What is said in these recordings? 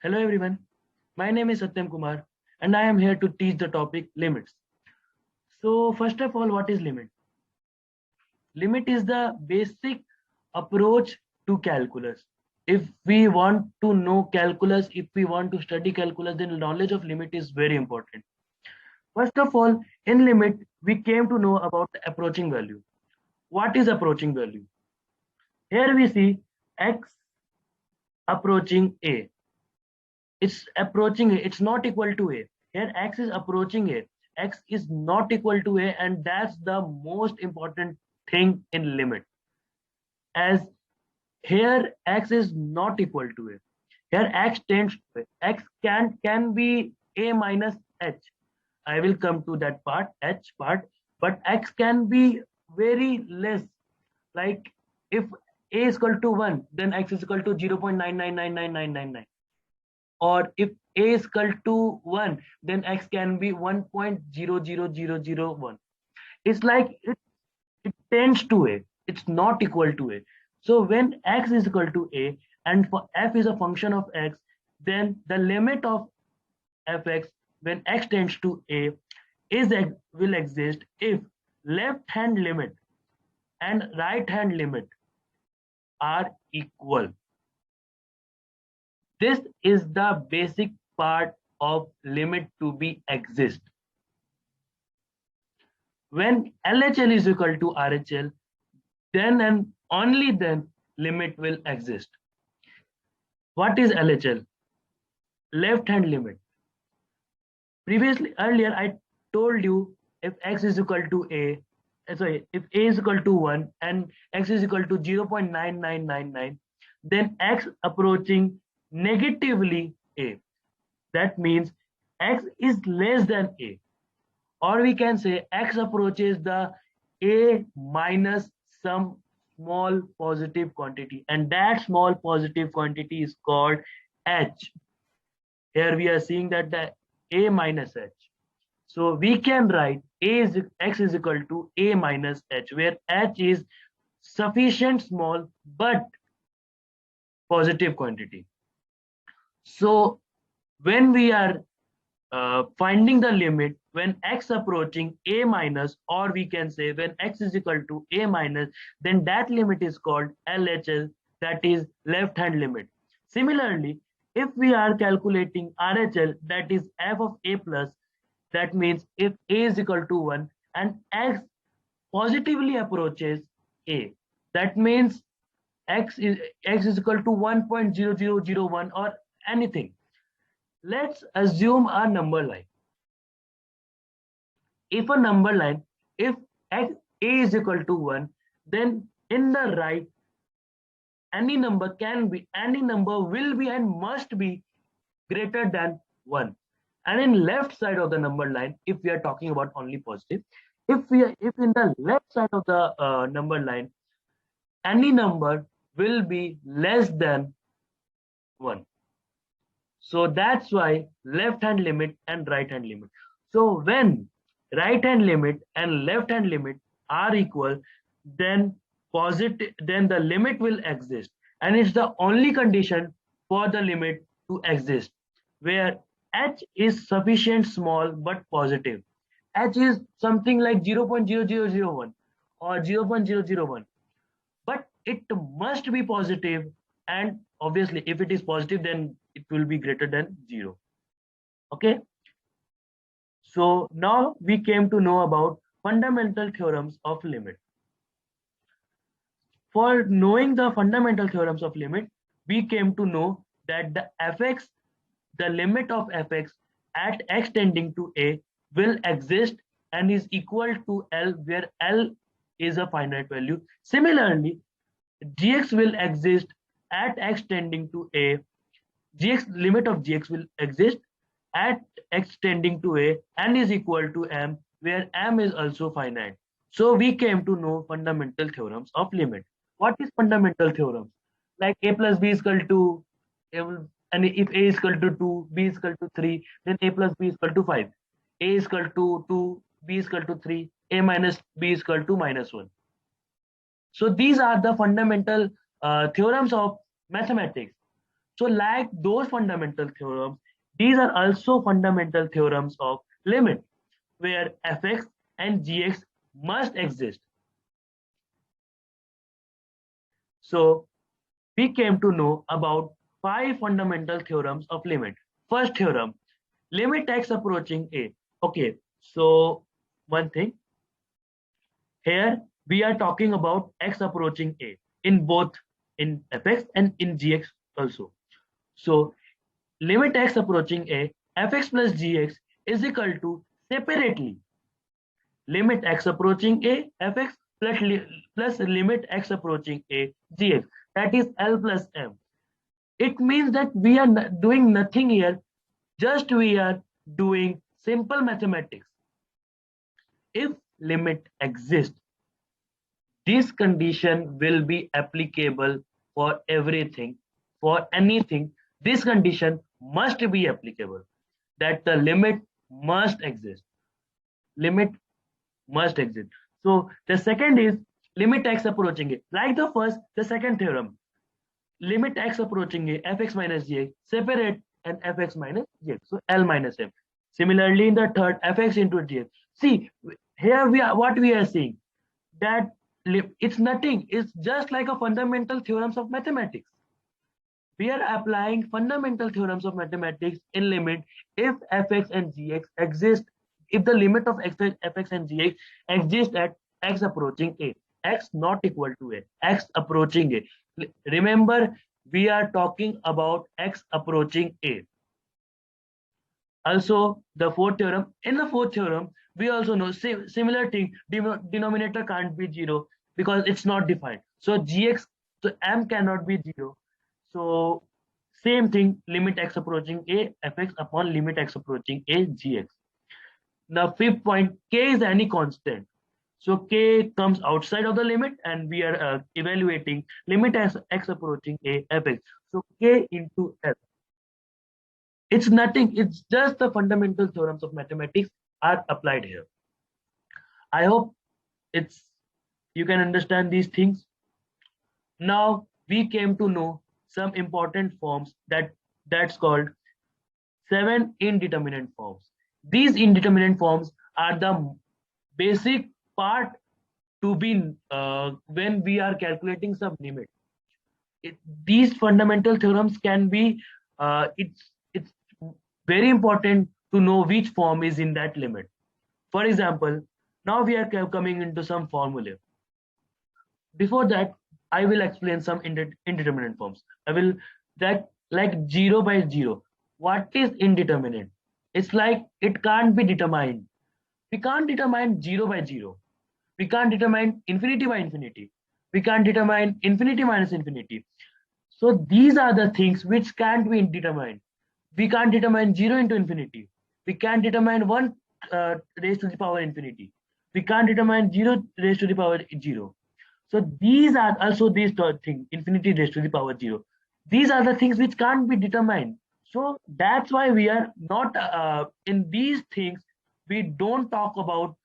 Hello everyone, my name is Satyam Kumar and I am here to teach the topic limits. So first of all, what is limit? Limit is the basic approach to calculus. If we want to know calculus, if we want to study calculus, then knowledge of limit is very important. First of all, in limit, we came to know about the approaching value. What is approaching value? Here we see x approaching a. It's approaching a, it's not equal to a. Here x is approaching a, x is not equal to a, and that's the most important thing in limit. As here x is not equal to a, here x tends to a, x can be a minus h. I will come to that part, h part, but x can be very less. Like if a is equal to 1, then x is equal to 0.9999999. Or if a is equal to 1, then x can be 1.00001. It's like it tends to a, it's not equal to a. So when x is equal to a and for f is a function of x, then the limit of fx when x tends to a is will exist if left hand limit and right hand limit are equal. This is the basic part of limit to be exist. When LHL is equal to RHL, then and only then limit will exist. What is LHL? Left hand limit. Previously, earlier I told you if x is equal to a, if a is equal to 1 and x is equal to 0.9999, then x approaching negatively a. That means x is less than a, or we can say x approaches the a minus some small positive quantity, and that small positive quantity is called h. Here we are seeing that the a minus h. So we can write x is equal to a minus h, where h is sufficient small but positive quantity. So when we are finding the limit when x approaching a minus, or we can say when x is equal to a minus, then that limit is called LHL, that is left hand limit. Similarly, if we are calculating RHL, that is f of a plus, that means if a is equal to 1 and x positively approaches a, that means x is equal to 1.0001 or anything. Let's assume a number line. If a number line, if x a is equal to 1, then in the right, any number can be, any number will be and must be greater than 1. And in left side of the number line, if we are talking about only positive, if in the left side of the number line, any number will be less than 1. So that's why left hand limit and right hand limit. So when right hand limit and left hand limit are equal, then the limit will exist, and it's the only condition for the limit to exist, where h is sufficient small but positive. H is something like 0.0001 or 0.001, but it must be positive, and obviously if it is positive, then it will be greater than 0. Okay, so now we came to know about fundamental theorems of limit. For knowing the fundamental theorems of limit, we came to know that the limit of fx at x tending to a will exist and is equal to L, where L is a finite value. Similarly, gx will exist at x tending to a, limit of gx will exist at x tending to a and is equal to m, where m is also finite. So we came to know fundamental theorems of limit. What is fundamental theorems? Like a plus b is equal to, and if a is equal to 2, b is equal to 3, then a plus b is equal to 5. A is equal to 2, b is equal to 3, a minus b is equal to minus 1. So these are the fundamental theorems of mathematics. So like those fundamental theorems, these are also fundamental theorems of limit, where fx and gx must exist. So we came to know about 5 fundamental theorems of limit. First theorem, limit x approaching a. Okay, so one thing, here we are talking about x approaching a in both in fx and in gx also. So limit x approaching a, fx plus gx is equal to separately limit x approaching a, fx plus limit x approaching a, gx. That is L plus M. It means that we are doing nothing here, just we are doing simple mathematics. If limit exists, this condition will be applicable for everything, for anything. This condition must be applicable, that the limit must exist. Limit must exist. So the second is limit x approaching it. Like the first, the second theorem, limit x approaching a, fx minus gx, separate and fx minus gx. So L minus M. Similarly, in the third, fx into gx. See, here we are, what we are seeing, that it's nothing, it's just like a fundamental theorems of mathematics. We are applying fundamental theorems of mathematics in limit if fx and gx exist, if the limit of fx and gx exist at x approaching a, x not equal to a, x approaching a. Remember, we are talking about x approaching a. Also, the fourth theorem, in the fourth theorem, we also know similar thing, denominator can't be 0 because it's not defined. So gx, so m cannot be 0. So same thing, limit x approaching a, fx upon limit x approaching a, gx. Now fifth point, k is any constant. So k comes outside of the limit and we are evaluating limit as x approaching a, fx. So k into f. It's nothing, it's just the fundamental theorems of mathematics are applied here. I hope it's you can understand these things. Now we came to know some important forms that's called 7 indeterminate forms. These indeterminate forms are the basic part to be when we are calculating some limit. These fundamental theorems can be it's very important to know which form is in that limit. For example, now we are coming into some formula. Before that, I will explain some indeterminate forms. I will, that like 0 by 0. What is indeterminate? It's like it can't be determined. We can't determine 0 by 0. We can't determine infinity by infinity. We can't determine infinity minus infinity. So these are the things which can't be determined. We can't determine 0 into infinity. We can't determine 1 raised to the power infinity. We can't determine 0 raised to the power 0. So these are also these things, infinity raised to the power 0. These are the things which can't be determined. So that's why we are not in these things. We don't talk about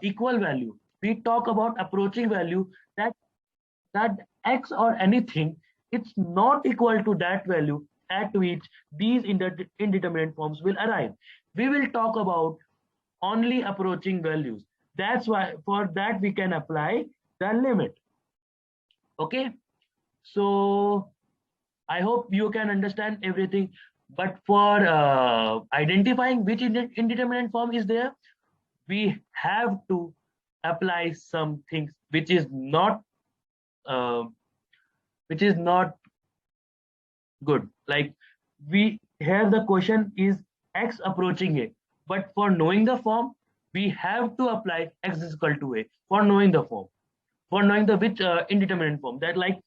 equal value. We talk about approaching value, that x or anything, it's not equal to that value at which these indeterminate forms will arrive. We will talk about only approaching values. That's why for that we can apply the limit. Okay, so I hope you can understand everything. But for identifying which indeterminate form is there, we have to apply some things uh, which is not good. Like we here the question is x approaching a, but for knowing the form, we have to apply x is equal to a for knowing the form, for knowing the which indeterminate form. That like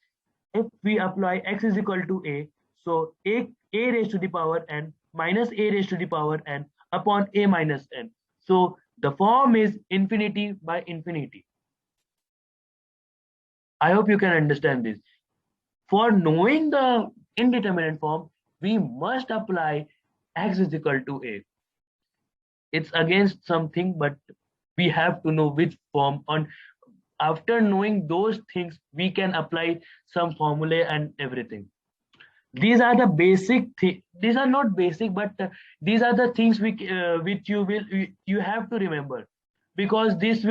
if we apply x is equal to a, so a raised to the power n minus a raised to the power n upon a minus n. So the form is infinity by infinity. I hope you can understand this. For knowing the indeterminate form, we must apply x is equal to a. It's against something, but we have to know which form. On after knowing those things, we can apply some formula and everything. These are the basic these are not basic, but these are the things which you have to remember, because these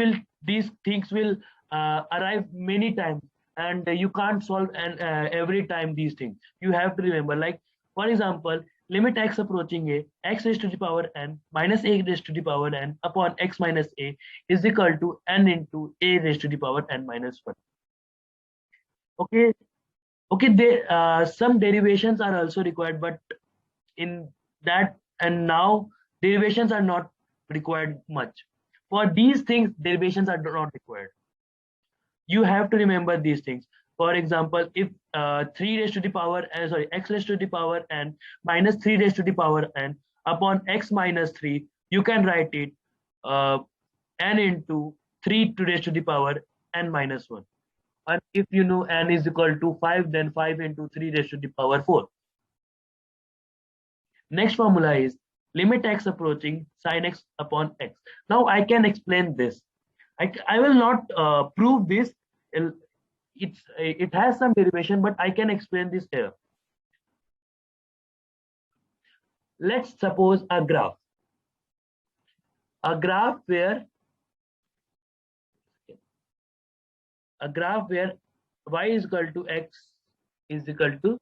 things will arrive many times, and you can't solve and every time these things you have to remember. Like for example, limit x approaching a, x raised to the power n minus a raised to the power n upon x minus a is equal to n into a raised to the power n minus 1. Okay. Okay, some derivations are also required, but in that and now derivations are not required much. For these things, derivations are not required. You have to remember these things. For example, if 3 raised to the power, sorry, x raised to the power n minus 3 raised to the power n upon x minus 3, you can write it uh, n into 3 to raised to the power n minus 1. And if you know n is equal to 5, then 5 into 3 raised to the power 4. Next formula is limit x approaching sin x upon x. Now I can explain this. I will not prove this. It has some derivation, but I can explain this here. Let's suppose a graph where y is equal to x is equal to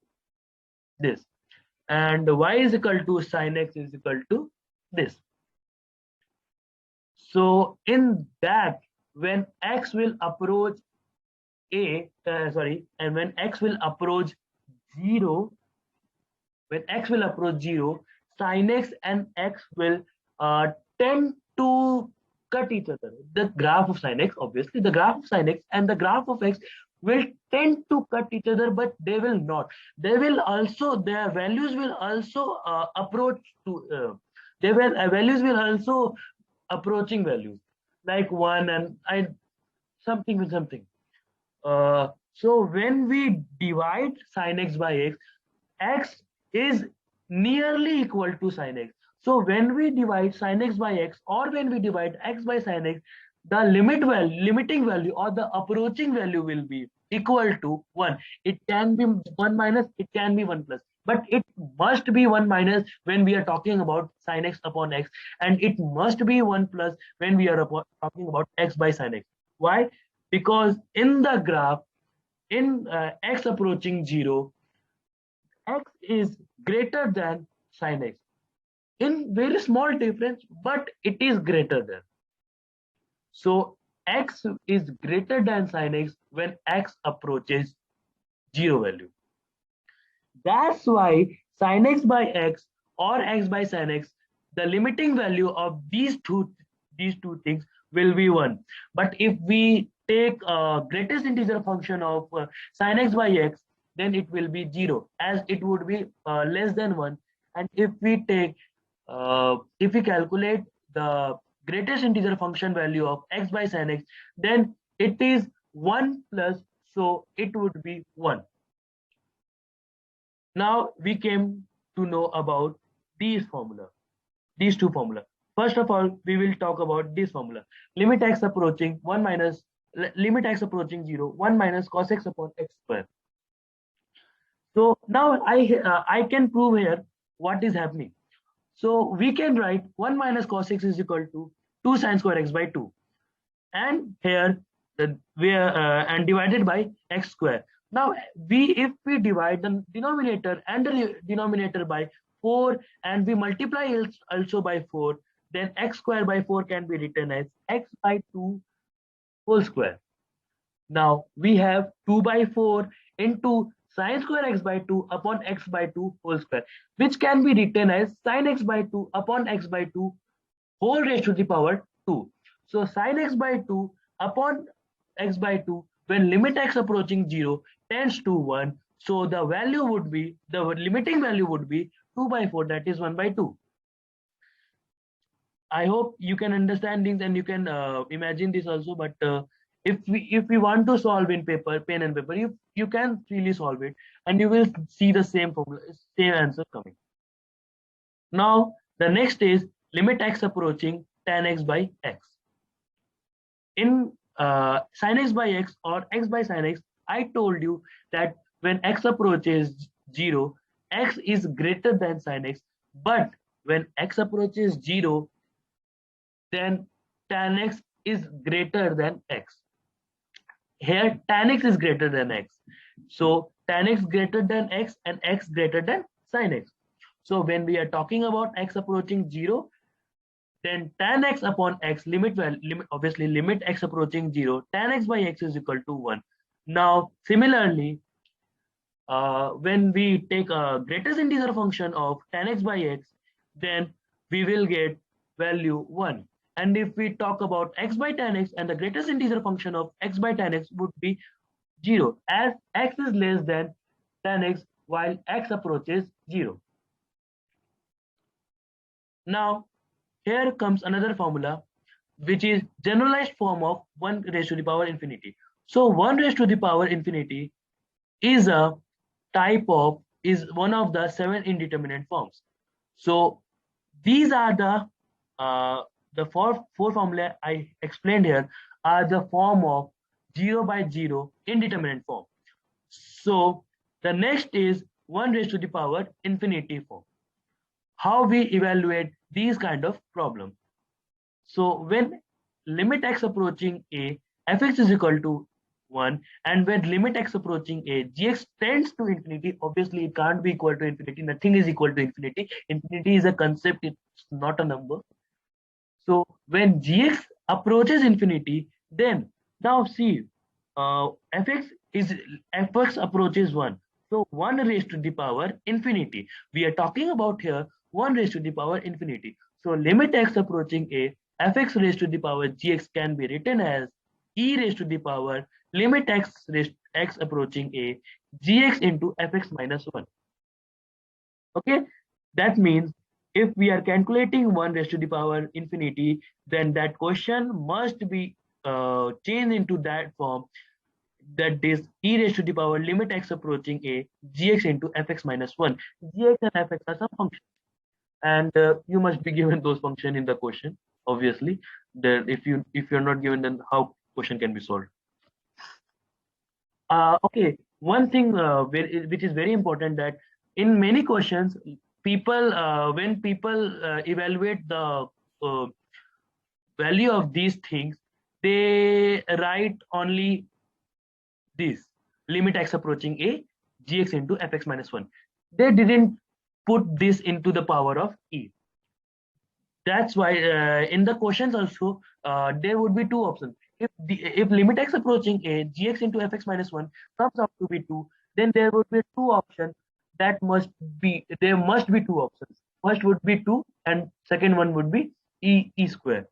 this, and y is equal to sin x is equal to this. So in that, when x will approach and when x will approach 0, sin x and x will tend to cut each other. The graph of sin x, obviously, the graph of sin x and the graph of x will tend to cut each other, but they will not. They will also, their values will also approach to, values will also approaching values like 1 and something with something. So when we divide sin x by x, x is nearly equal to sin x. So when we divide sin x by x, or when we divide x by sin x, the limiting value or the approaching value will be equal to 1. It can be 1 minus, it can be 1 plus, but it must be 1 minus when we are talking about sin x upon x, and it must be 1 plus when we are talking about x by sin x. Why? Because in the graph, in x approaching 0, x is greater than sin x in very small difference, but it is greater than. So x is greater than sin x when x approaches 0 value. That's why sin x by x or x by sin x, the limiting value of these two things will be 1. But if we take greatest integer function of sin x by x, then it will be 0, as it would be less than 1. And if we take if we calculate the greatest integer function value of x by sin x, then it is 1 plus, so it would be 1. Now we came to know about these two formula. First of all, we will talk about this formula. Limit x approaching 1 minus, limit x approaching 0, 1 minus cos x upon x square. So now I can prove here what is happening. So we can write 1 minus cos x is equal to 2 sin square x by 2, and here and divided by x square. Now if we divide the denominator and the denominator by 4, and we multiply it also by 4, then x square by 4 can be written as x by 2 whole square. Now we have 2 by 4 into sin square x by 2 upon x by 2 whole square, which can be written as sin x by 2 upon x by 2 whole raised to the power 2. So sin x by 2 upon x by 2, when limit x approaching 0 tends to 1, so the value would be, the limiting value would be 2 by 4, that is 1 by 2. I hope you can understand things and you can imagine this also, but if we want to solve in pen and paper, you can freely solve it, and you will see the same formula, same answer coming. Now the next is limit x approaching tan x by x. In sin x by x or x by sin x, I told you that when x approaches 0, x is greater than sin x, but when x approaches 0, then tan x is greater than x. Here tan x is greater than x. So tan x greater than x and x greater than sin x. So when we are talking about x approaching 0, then tan x upon x obviously limit x approaching 0, tan x by x is equal to 1. Now similarly, when we take a greatest integer function of tan x by x, then we will get value 1. And if we talk about x by tan x, and the greatest integer function of x by tan x would be 0, as x is less than tan x while x approaches 0. Now here comes another formula, which is generalized form of 1 raised to the power infinity. So 1 raised to the power infinity is a is one of the 7 indeterminate forms. So these are the four formula I explained here are the form of 0 by 0 indeterminate form. So the next is 1 raised to the power infinity form. How we evaluate these kind of problems? So when limit x approaching a, fx is equal to 1, and when limit x approaching a, gx tends to infinity, obviously it can't be equal to infinity, nothing is equal to infinity. Infinity is a concept, it's not a number. So when gx approaches infinity, then now see, fx approaches 1. So 1 raised to the power infinity. We are talking about here 1 raised to the power infinity. So limit x approaching a, fx raised to the power gx can be written as e raised to the power limit x approaching a, gx into fx minus 1. Okay, that means if we are calculating 1 raised to the power infinity, then that question must be changed into that form, that is e raised to the power limit x approaching a, gx into fx minus 1. Gx and fx are some functions, and you must be given those functions in the question. Obviously, that if you're not given, then how question can be solved? Okay, one thing which is very important, that in many questions, people when people evaluate the uh, value of these things, they write only this limit x approaching a, gx into fx minus 1. They didn't put this into the power of e. That's why in the questions also there would be two options. If limit x approaching a, gx into fx minus 1 comes out to be 2, then there would be two options. There must be two options. First would be 2, and second one would be e square.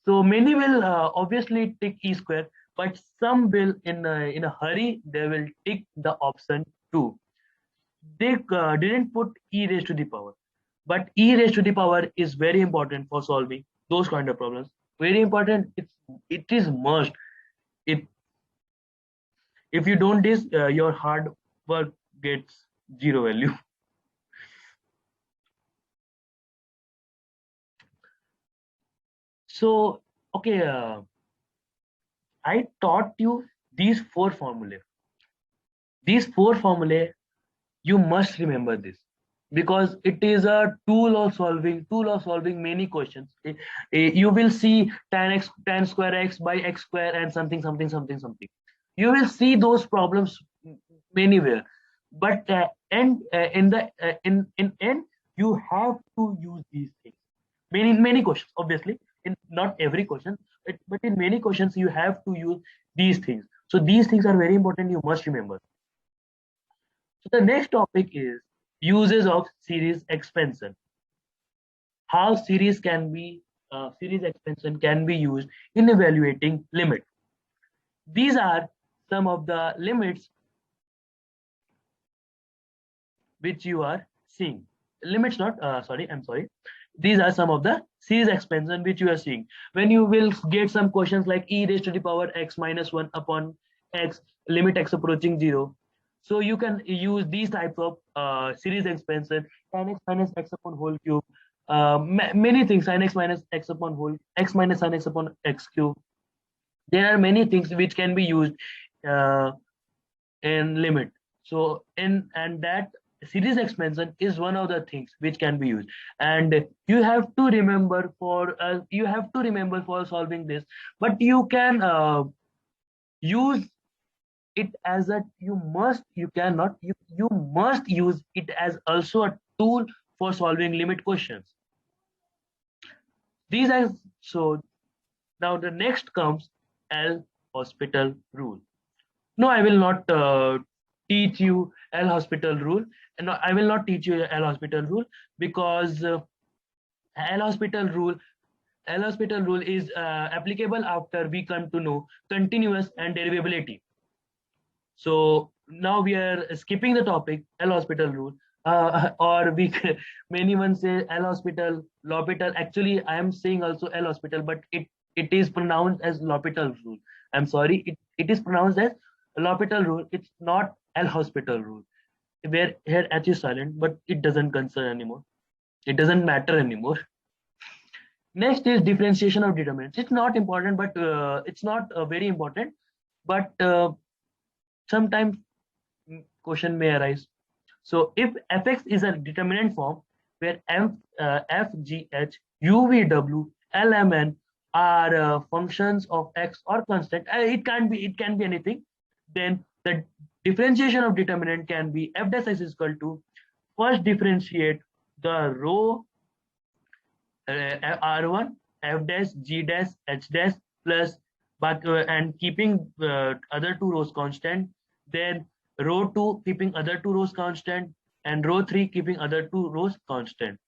So many will obviously tick e square, but some will in a hurry they will tick the option 2. They didn't put e raised to the power, but e raised to the power is very important for solving those kind of problems. Very important. It is must. It If you don't this, your hard work gets zero value. So okay, I taught you these four formulae. These four formulae, you must remember this, because it is a tool of solving many questions. You will see tan square x by x square and something something something something. You will see those problems anywhere, but in the in end you have to use these things. Many questions, obviously, in not every question, but in many questions you have to use these things. So these things are very important. You must remember. So the next topic is uses of series expansion. How series expansion can be used in evaluating limit. These are some of the limits which you are seeing. Limits not, sorry, I'm sorry. These are some of the series expansion which you are seeing. When you will get some questions like e raised to the power x minus 1 upon x, limit x approaching 0. So you can use these types of series expansion, tan x minus x upon whole cube, many things, sin x minus x upon whole, x minus sin x upon x cube. There are many things which can be used in limit. So in and that series expansion is one of the things which can be used, and you have to remember for solving this, but you can use it as a you cannot you must use it as also a tool for solving limit questions. These are so now the next comes L'Hospital rule. No, I will not teach you L'Hospital rule, and no, I will not teach you L'Hospital rule because L'Hospital rule L'Hospital rule is applicable after we come to know continuous and derivability. So now we are skipping the topic L'Hospital rule, or many one say L'Hospital, L'Hopital. Actually, I am saying also L'Hospital, but it is pronounced as L'Hopital rule. I'm sorry, it is pronounced as L'Hopital rule. It's not L'Hospital rule. Where here H is silent, but it doesn't concern anymore. It doesn't matter anymore. Next is differentiation of determinants. It's not important, but it's not very important. But sometimes question may arise. So if fx is a determinant form where f, g, h, u, v, w, l, m, n are functions of x or constant, it can be anything, then the differentiation of determinant can be f dash x is equal to first differentiate the row r1 f dash g dash h dash plus and keeping other two rows constant, then row 2 keeping other two rows constant, and row 3 keeping other two rows constant.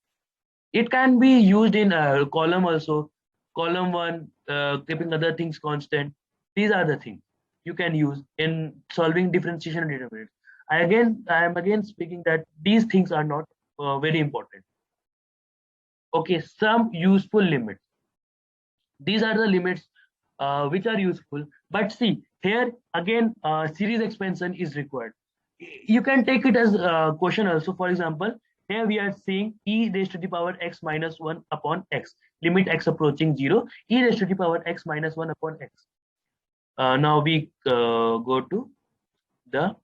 It can be used in column also, column 1 keeping other things constant. These are the things you can use in solving differentiation determinants. I am again speaking that these things are not very important. Okay, some useful limits. These are the limits which are useful, but see here again series expansion is required. You can take it as a question also. For example, here we are seeing e raised to the power x minus 1 upon x, limit x approaching 0, e raised to the power x minus 1 upon x. Now we go to the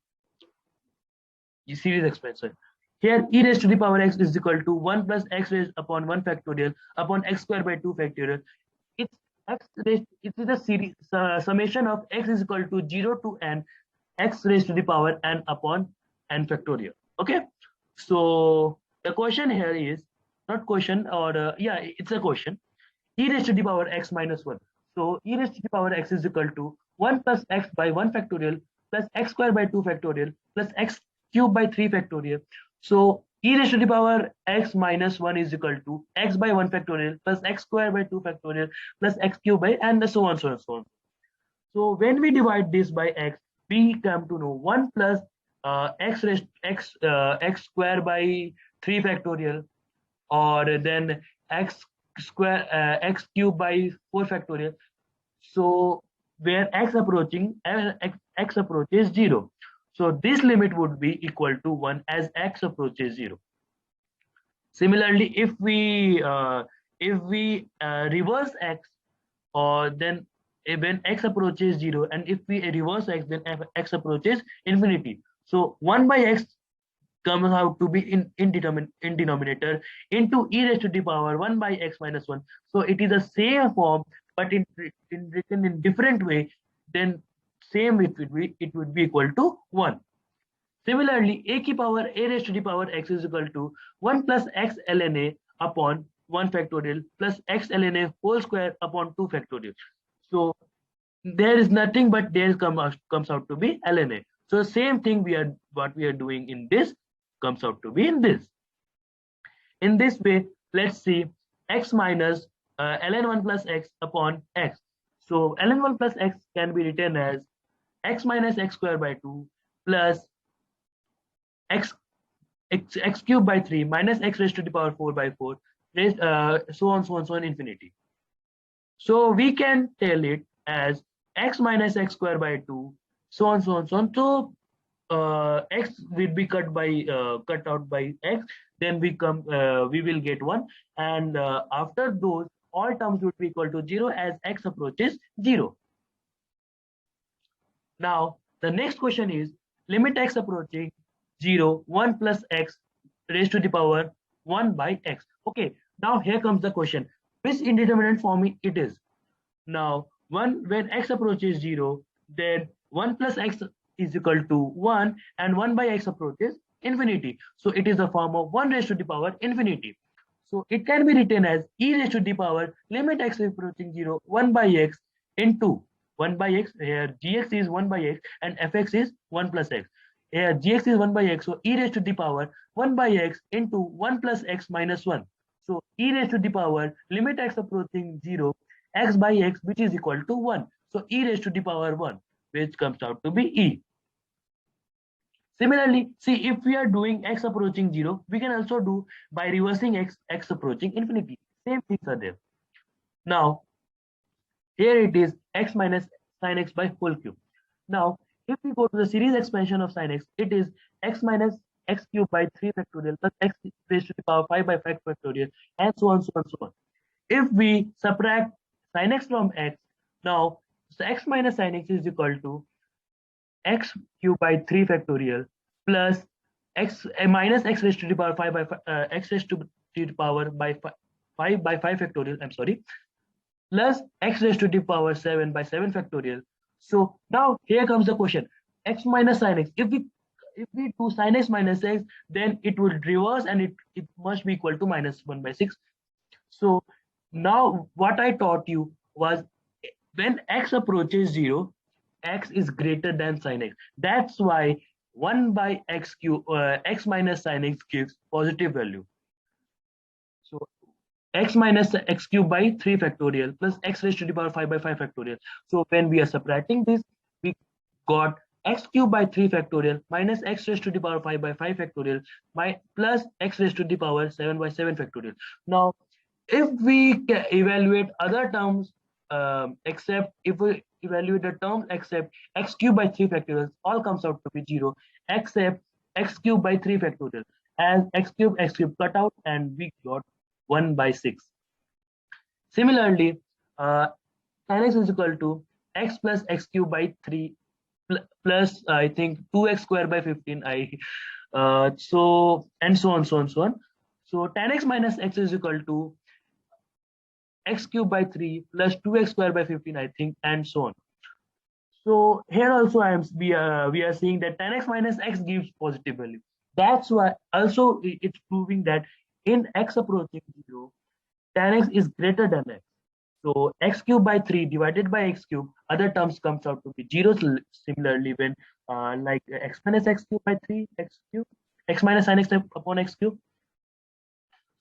series expansion. Here e raised to the power x is equal to 1 plus x raised upon 1 factorial upon x square by 2 factorial. It's x raised, it is a series summation of x is equal to 0 to n x raised to the power n upon n factorial. Okay, so the question here is not question, or yeah, it's a question. E raised to the power x minus 1. So e raised to the power x is equal to 1 plus x by 1 factorial plus x square by 2 factorial plus x cube by 3 factorial. So e raised to the power x minus 1 is equal to x by 1 factorial plus x square by 2 factorial plus x cube by, and so on, so on, so on. So when we divide this by x, we come to know 1 plus x raised x square by 3 factorial, or then x square x cube by 4 factorial. So where x approaches 0. So this limit would be equal to 1 as x approaches 0. Similarly, if we reverse x, or then when x approaches 0, and if we reverse x, then x approaches infinity. So 1 by x comes out to be in denominator into e raised to the power 1 by x minus 1. So it is the same form, but in written in different way, then same it would be equal to 1. Similarly, a raised to the power x is equal to 1 plus x ln a upon 1 factorial plus x ln a whole square upon 2 factorial. So there is nothing but there comes out to be ln a. So same thing what we are doing in this comes out to be in this. In this way, let's see x minus ln 1 plus x upon x. So ln 1 plus x can be written as x minus x square by 2 plus x cube by 3 minus x raised to the power 4 by 4 raised so on infinity. So we can tell it as x minus x square by 2 so on. So x will be cut out by x, then we will get 1, and after those all terms would be equal to 0 as x approaches 0. Now the next question is limit x approaching 0, 1 plus x raised to the power 1 by x. Okay, now here comes the question. Which indeterminate form it is? Now, when x approaches 0, then 1 plus x is equal to 1 and 1 by x approaches infinity. So it is the form of 1 raised to the power infinity. So it can be written as e raised to the power limit x approaching 0, 1 by x into 1 by x. Here gx is 1 by x and fx is 1 plus x. Here gx is 1 by x, so e raised to the power 1 by x into 1 plus x minus 1. So e raised to the power limit x approaching 0, x by x, which is equal to 1. So e raised to the power 1, which comes out to be e. Similarly, see, if we are doing x approaching 0, we can also do by reversing x approaching infinity. Same things are there. Now, here it is x minus sine x by whole cube. Now, if we go to the series expansion of sine x, it is x minus x cube by 3 factorial plus x raised to the power 5 by 5 factorial, and so on, so on, so on. If we subtract sin x from x, now so x minus sin x is equal to x cube by 3 factorial plus x minus x raised to the power 5 by x raised to the power by 5 by 5 factorial, I'm sorry, plus x raised to the power 7 by 7 factorial. So now here comes the question, x minus sin x. If we do sin x minus x, then it will reverse and it must be equal to minus 1 by 6. So now what I taught you was when x approaches 0, x is greater than sin x. That's why 1 by x cube, x minus sin x gives positive value. So x minus x cube by 3 factorial plus x raised to the power 5 by 5 factorial. So when we are subtracting this, we got x cube by 3 factorial minus x raised to the power 5 by 5 factorial plus x raised to the power 7 by 7 factorial. Now, if we evaluate other terms, except if we evaluate the terms except x cube by 3 factorial, all comes out to be 0 except x cube by 3 factorial. As x cube cut out and we got 1 by 6. Similarly, sin x is equal to x plus x cube by 3 plus I think 2x square by 15. So and so on, so on, so on. So tan x minus x is equal to x cube by 3 plus 2x square by 15, I think, and so on. So here also we are seeing that tan x minus x gives positive value. That's why also it's proving that in x approaching 0, tan x is greater than x. So x cube by 3 divided by x cube, other terms comes out to be 0. Similarly, when like x minus x cube by 3 x cube, x minus sin x upon x cube.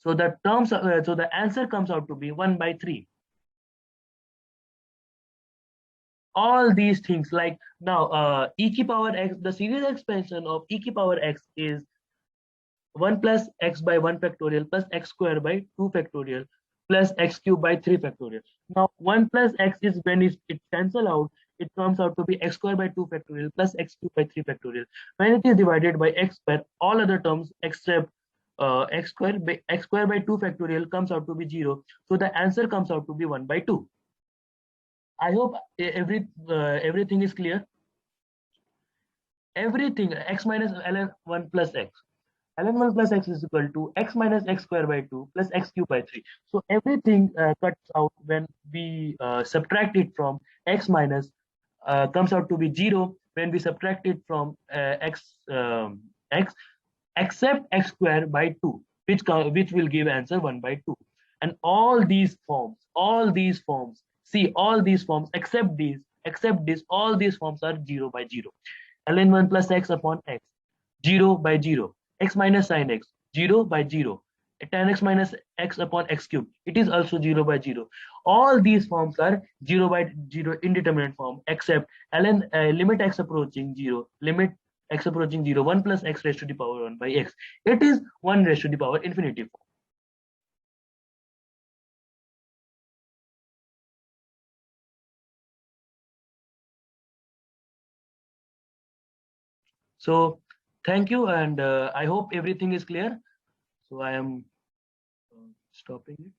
So the terms, so the answer comes out to be 1 by 3. All these things, like now e to power x, the series expansion of e to power x is 1 plus x by 1 factorial plus x square by 2 factorial plus x cube by 3 factorial. Now 1 plus x is when it cancel out, it comes out to be x square by 2 factorial plus x cube by 3 factorial. When it is divided by x square, all other terms except x square by 2 factorial comes out to be 0. So the answer comes out to be 1 by 2. I hope everything is clear. Everything x minus ln 1 plus x. ln 1 plus x is equal to x minus x square by 2 plus x cube by 3. So everything cuts out when we subtract it from x minus, comes out to be 0 when we subtract it from x except x square by 2, which will give answer 1 by 2. And all these forms, see, all these forms except this, all these forms are 0 by 0. ln 1 plus x upon x, 0 by 0. X minus sin x, 0 by 0. Tan x minus x upon x cube, it is also 0 by 0. All these forms are 0 by 0 indeterminate form except ln limit x approaching 0, limit x approaching 0, 1 plus x raised to the power 1 by x. It is 1 raised to the power infinity form. So thank you, and I hope everything is clear. So I am stopping it.